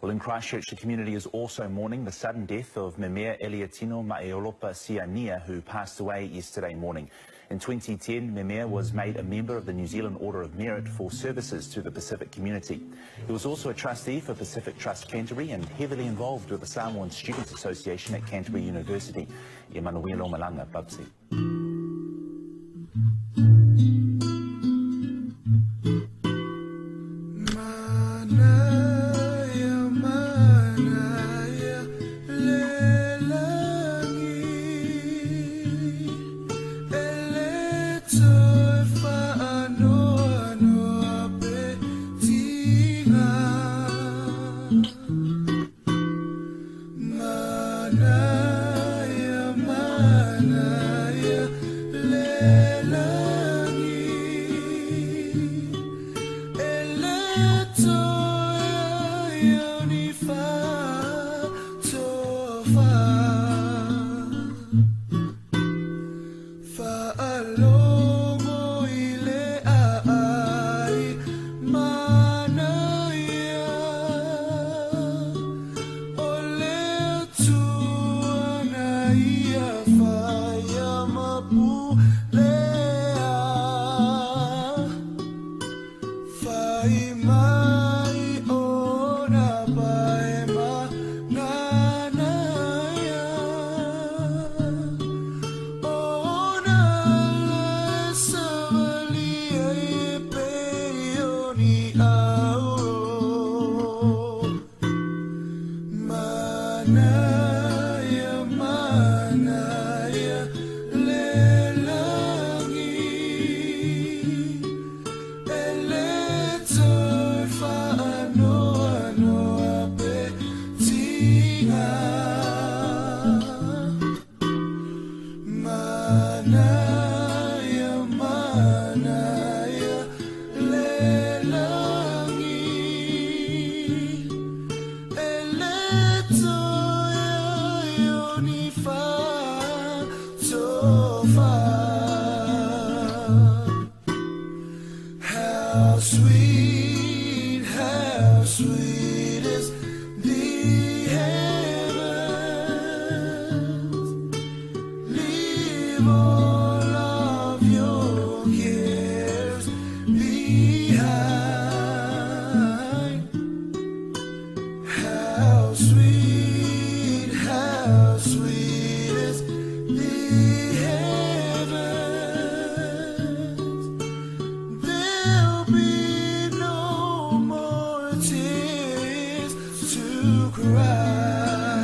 Well, in Christchurch, the community is also mourning the sudden death of Memea Eliatino Maeolopa Siania, who passed away yesterday morning. In 2010, Memea was made a member of the New Zealand Order of Merit for services to the Pacific community. He was also a trustee for Pacific Trust Canterbury and heavily involved with the Samoan Students Association at Canterbury University. Emanuelo Malanga, Babsi. How sweet is the heavens. Leave all of your cares behind. How sweet is the heavens. There'll be no more tears to cry.